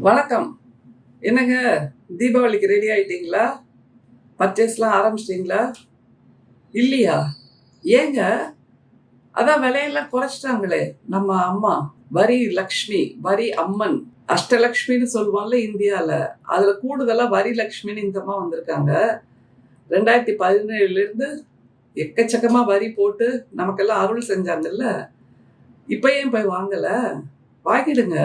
வணக்கம். என்னங்க, தீபாவளிக்கு ரெடி ஆயிட்டீங்களா? பர்ச்சேஸ்லாம் ஆரம்பிச்சிட்டிங்களா? இல்லையா? ஏங்க? அதான் விலையெல்லாம் குறைச்சிட்டாங்களே நம்ம அம்மா. வரி லக்ஷ்மி, வரி அம்மன், அஷ்டலக்ஷ்மின்னு சொல்லுவாங்கல்ல இந்தியால. அதுல கூடுதலா வரி லக்ஷ்மின்னு இந்த அம்மா வந்திருக்காங்க. 2017லேருந்து எக்கச்சக்கமா வரி போட்டு நமக்கெல்லாம் அருள் செஞ்சாங்கல்ல. இப்ப ஏன் போய் வாங்கல? வாங்கிடுங்க.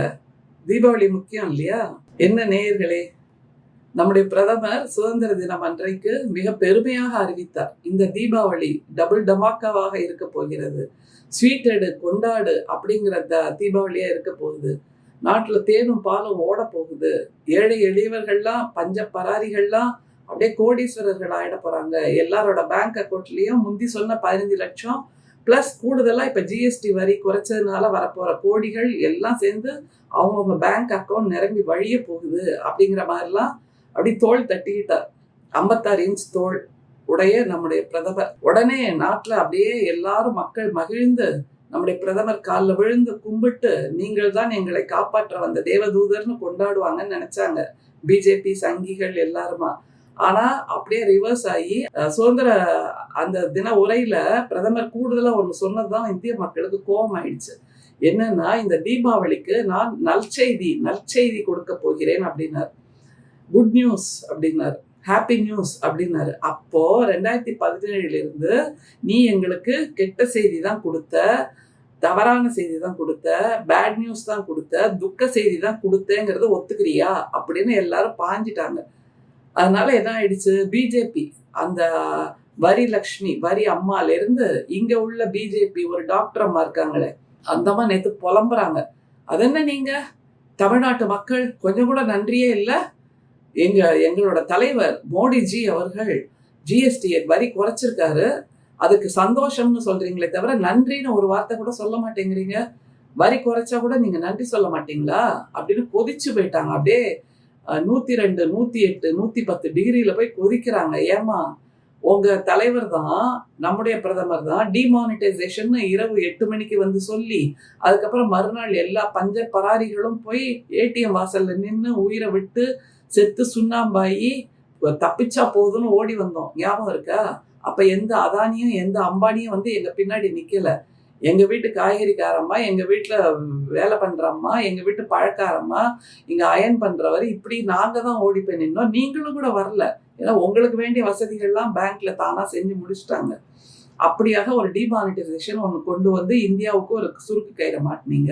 தீபாவளி முக்கியம் இல்லையா? என்ன நேயர்களே, நம்முடைய பிரதமர் சுதந்திர தினம் அன்றைக்கு மிக பெருமையாக அறிவித்தார், இந்த தீபாவளி டபுள் டமாக்காவாக இருக்க போகிறது, ஸ்வீட் எடு கொண்டாடு அப்படிங்கிற தீபாவளியா இருக்க போகுது, நாட்டுல தேனும் பாலும் ஓட போகுது, ஏழை எளியவர்கள்லாம் பஞ்ச பராரிகள்லாம் அப்படியே கோடீஸ்வரர்கள் ஆயிட போறாங்க, எல்லாரோட பேங்க் அக்கௌண்ட்லயும் முந்தி சொன்ன 15 லட்சம் பிளஸ் கூடுதலா இப்ப ஜிஎஸ்டி வரி குறைச்சதுனால வரப்போற கோடிகள் எல்லாம் சேர்ந்து அவங்கவுங்க பேங்க் அக்கௌண்ட் நிரம்பி வழிய போகுது அப்படிங்கிற மாதிரிலாம் அப்படி தோள் தட்டிக்கிட்டார். 56 இன்ச் தோள் உடைய நம்முடைய பிரதமர் உடனே நாட்டுல அப்படியே எல்லாரும் மக்கள் மகிழ்ந்து நம்முடைய பிரதமர் காலில் விழுந்து கும்பிட்டு நீங்கள் தான் எங்களை காப்பாற்ற வந்த தேவதூதர்னு கொண்டாடுவாங்கன்னு நினைச்சாங்க பிஜேபி சங்கிகள் எல்லாருமா. ஆனா அப்படியே ரிவர்ஸ் ஆகி சுதந்திர அந்த தின உரையில பிரதமர் கூடுதலா ஒண்ணு சொன்னதுதான் இந்திய மக்களுக்கு கோபம் ஆயிடுச்சு. என்னன்னா, இந்த தீபாவளிக்கு நான் நற்செய்தி கொடுக்க போகிறேன் அப்படின்னாரு. குட் நியூஸ் அப்படின்னாரு, ஹாப்பி நியூஸ் அப்படின்னாரு. அப்போ 2017 நீ எங்களுக்கு கெட்ட செய்தி தான் கொடுத்த, தவறான செய்தி தான் கொடுத்த, பேட் நியூஸ் தான் கொடுத்த, துக்க செய்தி தான் கொடுத்தேங்கிறத ஒத்துக்கிறியா அப்படின்னு எல்லாரும் பாஞ்சிட்டாங்க. அதனால என்ன ஆயிடுச்சு, பிஜேபி அந்த வரி லக்ஷ்மி வரி அம்மால இருந்து இங்க உள்ள பிஜேபி ஒரு டாக்டர் அம்மா இருக்காங்களே அந்தம்மா நேத்து புலம்புறாங்க. அது என்ன, நீங்க தமிழ்நாட்டு மக்கள் கொஞ்சம் கூட நன்றியே இல்லை, எங்களோட தலைவர் மோடிஜி அவர்கள் ஜிஎஸ்டி வரி குறைச்சிருக்காரு, அதுக்கு சந்தோஷம்னு சொல்றீங்களே தவிர நன்றின்னு ஒரு வார்த்தை கூட சொல்ல மாட்டேங்கிறீங்க, வரி குறைச்சா கூட நீங்க நன்றி சொல்ல மாட்டீங்களா அப்படின்னு கொதிச்சு போயிட்டாங்க. அப்படியே 102, 108, 110 டிகிரியில போய் கொதிக்கிறாங்க. ஏமா, உங்க தலைவர் தான், நம்முடைய பிரதமர் தான் டிமானிட்டைசேஷன் இரவு 8 மணிக்கு வந்து சொல்லி, அதுக்கப்புறம் மறுநாள் எல்லா பஞ்ச பராரிகளும் போய் ஏடிஎம் வாசல்ல நின்று உயிரை விட்டு செத்து சுண்ணாம்பாயி தப்பிச்சா போதும்னு ஓடி வந்தோம், ஞாபகம் இருக்கா? அப்ப எந்த அதானியும் எந்த அம்பானியும் வந்து எங்க பின்னாடி நிக்கல. எங்க வீட்டு காய்கறிக்காரம்மா, எங்க வீட்டுல வேலை பண்றம்மா, எங்க வீட்டு பழக்காரம்மா, இங்க அயன் பண்றவர், இப்படி நாங்க தான் ஓடி போய் நின்னோம். நீங்களும் கூட வரல, ஏன்னா உங்களுக்கு வேண்டிய வசதிகள்லாம் பேங்க்ல தானா செஞ்சு முடிச்சுட்டாங்க. அப்படியாக ஒரு டிமானிட்டைசேஷன் ஒன்று கொண்டு வந்து இந்தியாவுக்கு ஒரு சுருக்கு கயிறை மாட்டினீங்க.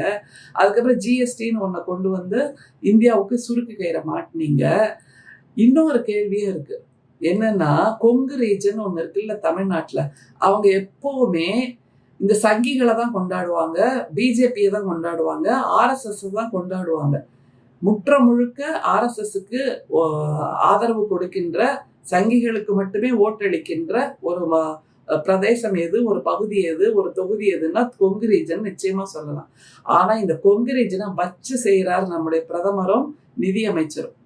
அதுக்கப்புறம் ஜிஎஸ்டின்னு ஒன்று கொண்டு வந்து இந்தியாவுக்கு சுருக்கு கயிறை மாட்டினீங்க. இன்னொரு கேள்வியே இருக்கு, என்னன்னா கொங்கு ரீஜன் ஒன்று இருக்குல்ல தமிழ்நாட்டுல, அவங்க எப்பவுமே இந்த சங்கிகளை தான் கொண்டாடுவாங்க, பிஜேபியை தான் கொண்டாடுவாங்க, ஆர்எஸ்எஸ் தான் கொண்டாடுவாங்க. முற்ற முழுக்க ஆர்எஸ்எஸ்க்கு ஆதரவு கொடுக்கின்ற, சங்கிகளுக்கு மட்டுமே ஓட்டளிக்கின்ற ஒரு பிரதேசம் எது, ஒரு பகுதி எது, ஒரு தொகுதி எதுன்னா கொங்கு ரீஜன் நிச்சயமா சொல்லலாம். ஆனா இந்த கொங்கு ரீஜனை வச்சு செய்யறாரு நம்முடைய பிரதமரும் நிதியமைச்சரும்.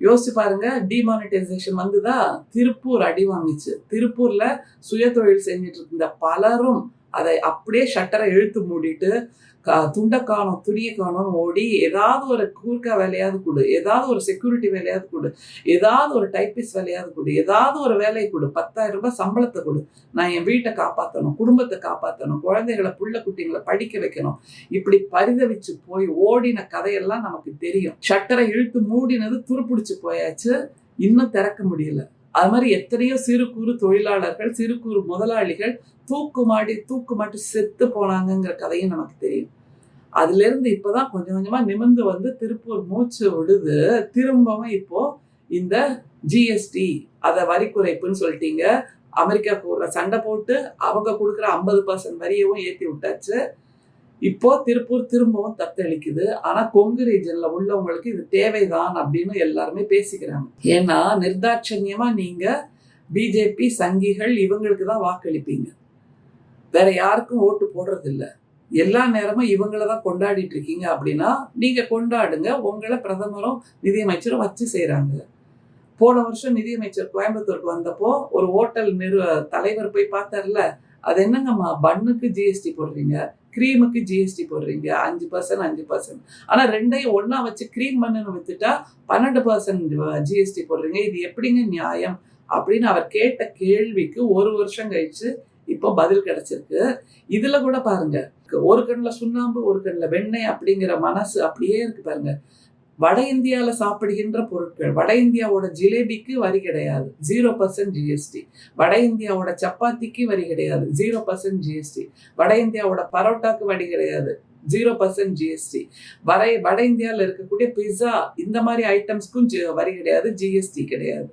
யோசிச்சு பாருங்க, டிமானிட்டைசேஷன் வந்துதா, திருப்பூர் அடி வாங்கிச்சு. திருப்பூர்ல சுய தொழில் செஞ்சுட்டு இருந்த பலரும் அதை அப்படியே ஷட்டரை இழுத்து மூடிட்டு துண்டை காணும் துணியை காணும்னு ஓடி ஏதாவது ஒரு கூர்க்கா வேலையாவது கொடு, ஏதாவது ஒரு செக்யூரிட்டி வேலையாவது கொடு, ஏதாவது ஒரு டைப்பிஸ்ட் வேலையாவது கொடு, ஏதாவது ஒரு வேலையை கொடு, 10,000 ரூபாய் சம்பளத்தை கொடு, நான் என் வீட்டை காப்பாற்றணும், குடும்பத்தை காப்பாற்றணும், குழந்தைகளை புள்ள குட்டிங்களை படிக்க வைக்கணும், இப்படி பரிதவிச்சு போய் ஓடின கதையெல்லாம் நமக்கு தெரியும். ஷட்டரை இழுத்து மூடினது துருப்பிடிச்சு போயாச்சு, இன்னும் திறக்க முடியல. அது மாதிரி எத்தனையோ சிறு குறு தொழிலாளர்கள், சிறு குறு முதலாளிகள் தூக்குமாட்டி செத்து போனாங்கிற கதையும் நமக்கு தெரியும். அதுல இருந்து இப்பதான் கொஞ்சம் கொஞ்சமா நிமிர்ந்து வந்து திருப்பூர் மூச்சு விடுது. திரும்பவும் இப்போ இந்த ஜிஎஸ்டி அதை வரி குறைப்புன்னு சொல்லிட்டீங்க, அமெரிக்கா கூட சண்டை போட்டு அவங்க கொடுக்குற 50% வரியவும் ஏற்றி விட்டாச்சு. இப்போ திருப்பூர் திரும்பவும் தத்தளிக்குது. ஆனா கொங்கு ரீஜன்ல உள்ளவங்களுக்கு இது தேவைதான் அப்படின்னு எல்லாருமே பேசிக்கிறாங்க. ஏன்னா நிர்தாட்சண்யமா நீங்க பிஜேபி சங்கிகள் இவங்களுக்கு தான் வாக்களிப்பீங்க, வேற யாருக்கும் ஓட்டு போடுறது இல்லை, எல்லா நேரமும் இவங்களை தான் கொண்டாடிட்டு இருக்கீங்க. அப்படின்னா நீங்க கொண்டாடுங்க, உங்களை பிரதமரும் நிதியமைச்சரும் வச்சு செய்யறாங்க. போன வருஷம் நிதியமைச்சர் கோயம்புத்தூருக்கு வந்தப்போ ஒரு ஹோட்டல் தலைவர் போய் பார்த்தார்ல, அது என்னங்கம்மா பன்னுக்கு ஜிஎஸ்டி போடுறீங்க, கிரீமுக்கு ஜிஎஸ்டி போடுறீங்க 5%, 5%. ஆனா ரெண்டையும் ஒண்ணா வச்சு கிரீம் பண்ணுன்னு வித்துட்டா 12% ஜிஎஸ்டி போடுறீங்க. இது எப்படிங்க நியாயம் அப்படின்னு அவர் கேட்ட கேள்விக்கு 1 வருஷம் கழிச்சு இப்போ பதில் கிடைச்சிருக்கு. இதுல கூட பாருங்க, ஒரு கண்ணுல சுண்ணாம்பு ஒரு கண்ணுல வெண்ணெய் அப்படிங்கிற மனசு அப்படியே இருக்கு பாருங்க. வட இந்தியால சாப்பிடுகின்ற பொருட்கள், வட இந்தியாவோட ஜிலேபிக்கு வரி கிடையாது, 0% ஜிஎஸ்டி. வட இந்தியாவோட சப்பாத்திக்கு வரி கிடையாது, 0% ஜிஎஸ்டி. வட இந்தியாவோட பரோட்டாக்கு வரி கிடையாது, 0% ஜிஎஸ்டி. வட இந்தியாவில் இருக்கக்கூடிய பிஸா இந்த மாதிரி ஐட்டம்ஸ்க்கும் வரி கிடையாது, ஜிஎஸ்டி கிடையாது.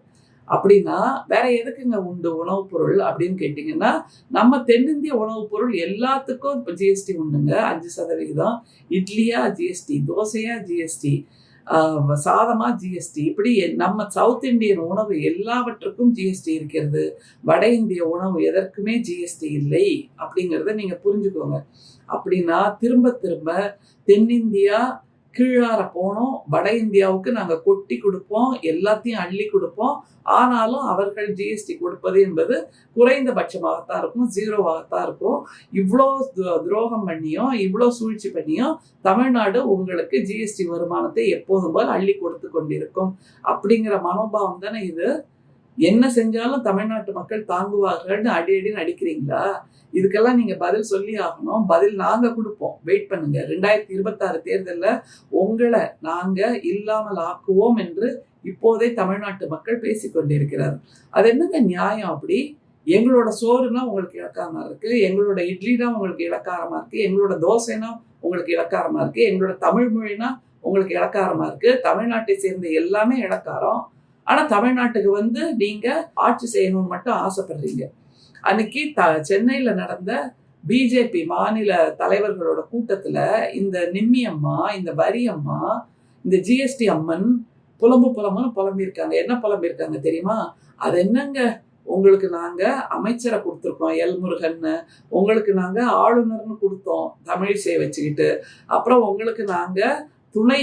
அப்படின்னா வேற எதுக்குங்க உண்டு உணவுப் பொருள் அப்படின்னு கேட்டீங்கன்னா, நம்ம தென்னிந்திய உணவுப் பொருள் எல்லாத்துக்கும் இப்போ ஜிஎஸ்டி உண்டுங்க, 5%. இட்லியா ஜிஎஸ்டி, தோசையா ஜிஎஸ்டி, சாதமா ஜிஎஸ்டி. இப்படி நம்ம சவுத் இந்தியன் உணவு எல்லாவற்றுக்கும் ஜிஎஸ்டி இருக்கிறது. வட இந்திய உணவு எதற்குமே ஜிஎஸ்டி இல்லை அப்படிங்கிறத நீங்க புரிஞ்சுக்கோங்க. அப்படின்னா திரும்ப திரும்ப தென்னிந்தியா கீழார போனோம், வட இந்தியாவுக்கு நாங்க கொட்டி கொடுப்போம், எல்லாத்தையும் அள்ளி கொடுப்போம். ஆனாலும் அவர்கள் ஜிஎஸ்டி கொடுப்பது என்பது குறைந்தபட்சமாகத்தான் இருக்கும், 0வாகத்தான் இருக்கும். இவ்வளோ துரோகம் பண்ணியும் இவ்வளோ சூழ்ச்சி பண்ணியும் தமிழ்நாடு உங்களுக்கு ஜிஎஸ்டி வருமானத்தை எப்போதும் போல் அள்ளி கொடுத்து கொண்டிருக்கும் அப்படிங்கிற மனோபாவம் தானே இது. என்ன செஞ்சாலும் தமிழ்நாட்டு மக்கள் தாங்குவார்கள்னு அடின்னு அடிக்கிறீங்களா? இதுக்கெல்லாம் நீங்க பதில் சொல்லி ஆகணும். பதில் நாங்க கொடுப்போம், வெயிட் பண்ணுங்க. 2026 தேர்தலில் உங்களை நாங்க இல்லாமல் ஆக்குவோம் என்று இப்போதே தமிழ்நாட்டு மக்கள் பேசிக்கொண்டிருக்கிறார். அது என்னங்க நியாயம்? அப்படி எங்களோட சோறுனா உங்களுக்கு இலக்காரமா இருக்கு, எங்களோட இட்லினா உங்களுக்கு இலக்காரமா இருக்கு, எங்களோட தோசைனா உங்களுக்கு இலக்காரமா இருக்கு, எங்களோட தமிழ் மொழினா உங்களுக்கு இலக்காரமா இருக்கு. தமிழ்நாட்டை சேர்ந்த எல்லாமே இலக்காரம். ஆனா தமிழ்நாட்டுக்கு நீங்க ஆட்சி செய்யணும்னு மட்டும் ஆசைப்படுறீங்க. அன்னைக்கு சென்னையில நடந்த பிஜேபி மாநில தலைவர்களோட கூட்டத்துல இந்த நிம்மி அம்மா, இந்த வரி அம்மா, இந்த ஜிஎஸ்டி அம்மன் புலம்புன்னு புலம்பியிருக்காங்க. என்ன புலம்பியிருக்காங்க தெரியுமா? அது என்னங்க, உங்களுக்கு நாங்க அமைச்சரை கொடுத்துருக்கோம் எல் முருகன்னு, உங்களுக்கு நாங்க ஆளுநர்னு கொடுத்தோம் தமிழிசை வச்சுக்கிட்டு, அப்புறம் உங்களுக்கு நாங்க துணை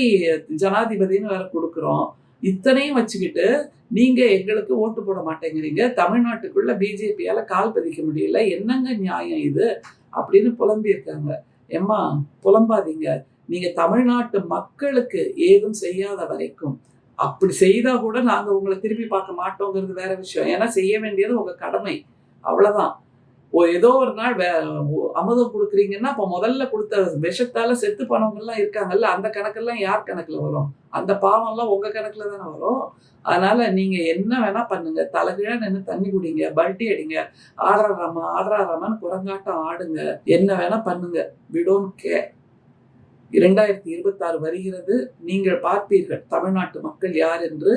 ஜனாதிபதினு வேற கொடுக்குறோம், இத்தனையும் வச்சுக்கிட்டு நீங்க எங்களுக்கு ஓட்டு போட மாட்டேங்கிறீங்க, தமிழ்நாட்டுக்குள்ள பிஜேபியால கால் பதிக்க முடியல, என்னங்க நியாயம் இது அப்படின்னு புலம்பியிருக்காங்க. ஏம்மா புலம்பாதீங்க, நீங்க தமிழ்நாட்டு மக்களுக்கு ஏதும் செய்யாத வரைக்கும், அப்படி செய்தா கூட நாங்க உங்களை திருப்பி பார்க்க மாட்டோங்கிறது வேற விஷயம். ஏன்னா செய்ய வேண்டியது உங்க கடமை, அவ்வளவுதான். ஏதோ ஒரு நாள் அமுதம் கொடுக்குறீங்கன்னா அப்ப முதல்ல கொடுத்த விஷத்தால செத்து போனவங்க எல்லாம் இருக்காங்கல்ல, அந்த கணக்கெல்லாம் யார் கணக்குல வரும்? அந்த பாவம் எல்லாம் உங்க கணக்குல தானே வரும். அதனால நீங்க என்ன வேணா பண்ணுங்க, தலைகீழா நின்று தண்ணி குடிங்க, பல்ட்டி அடிங்க, ஆடுறாராமான்னு குரங்காட்டம் ஆடுங்க, என்ன வேணா பண்ணுங்க, we don't care. 2026 வருகிறது, நீங்கள் பார்ப்பீர்கள் தமிழ்நாட்டு மக்கள் யார் என்று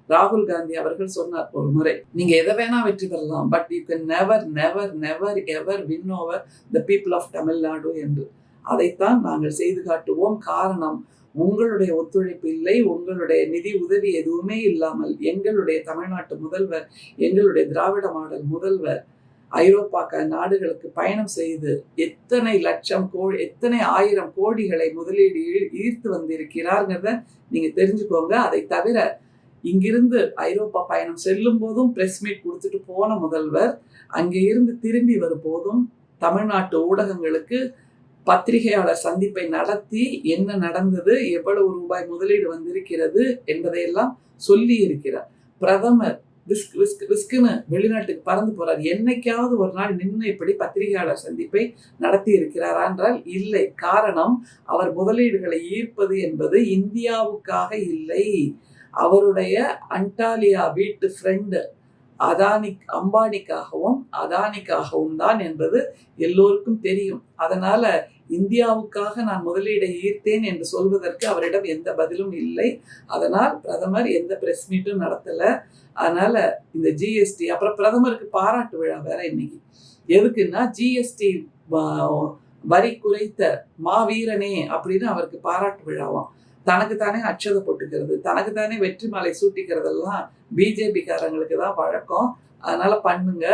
ராகுல் காந்தி அவர்கள் சொன்னார் ஒரு முறை. நீங்க எதை வேணா வெற்றி பெறலாம், but you can never never never ever win over the people of Tamil Nadu என்று. அதைத்தான் நாங்கள் செய்து காட்டுவோம். காரணம், உங்களுடைய ஒத்துழைப்பு இல்லை, உங்களுடைய நிதி உதவி எதுவுமே இல்லாமல் எங்களுடைய தமிழ்நாட்டு முதல்வர், எங்களுடைய திராவிட மாடல் முதல்வர் ஐரோப்பா நாடுகளுக்கு பயணம் செய்து எத்தனை லட்சம் எத்தனை ஆயிரம் கோடிகளை முதலீடு ஈர்த்து வந்திருக்கிறார்ங்கிறத நீங்க தெரிஞ்சுக்கோங்க. அதை தவிர இங்கிருந்து ஐரோப்பா பயணம் செல்லும் போதும் பிரஸ் மீட் கொடுத்துட்டு போன முதல்வர் அங்கே இருந்து திரும்பி வரும் போதும் தமிழ்நாட்டு ஊடகங்களுக்கு பத்திரிகையாளர் சந்திப்பை நடத்தி என்ன நடந்தது, எவ்வளவு ரூபாய் முதலீடு வந்திருக்கிறது என்பதையெல்லாம் சொல்லி இருக்கிறார். பிரதமர் விஸ்குன்னு வெளிநாட்டுக்கு பறந்து போறார். என்னைக்காவது ஒரு நாள் நின்று இப்படி பத்திரிகையாளர் சந்திப்பை நடத்தி இருக்கிறாரா என்றால் இல்லை. காரணம், அவர் முதலீடுகளை ஈர்ப்பது என்பது இந்தியாவுக்காக இல்லை, அவருடைய அண்டாலியா வீட்டு ஃப்ரெண்டு அதானிக்காகவும் தான் என்பது எல்லோருக்கும் தெரியும். அதனால இந்தியாவுக்காக நான் முதலீடை ஈர்த்தேன் என்று சொல்வதற்கு அவரிடம் எந்த பதிலும் இல்லை. அதனால் பிரதமர் எந்த பிரஸ் மீட்டும் நடத்தல. அதனால இந்த ஜிஎஸ்டி, அப்புறம் பிரதமருக்கு பாராட்டு விழா வேற இன்னைக்கு. எதுக்குன்னா ஜிஎஸ்டி வரி குறைத்த மாவீரனே அப்படின்னு அவருக்கு பாராட்டு விழாவாம். தனக்கு தானே அச்சதை போட்டுக்கிறது, தனக்கு தானே வெற்றி மாலை சூட்டிக்கிறதெல்லாம் பிஜேபிக்காரங்களுக்கு தான் வழக்கம். அதனால பண்ணுங்க.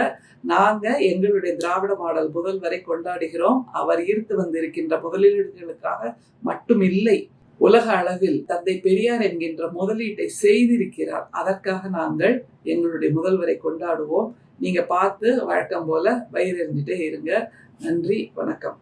நாங்க எங்களுடைய திராவிட மாடல் முதல்வரை கொண்டாடுகிறோம். அவர் ஈர்த்து வந்திருக்கின்ற முதலீடுகளுக்காக மட்டும் இல்லை, உலக அளவில் தந்தை பெரியார் என்கின்ற முதலீட்டை செய்திருக்கிறார். அதற்காக நாங்கள் எங்களுடைய முதல்வரை கொண்டாடுவோம். நீங்க பார்த்து வழக்கம் போல வயிறு எறிஞ்சிட்டே இருங்க. நன்றி, வணக்கம்.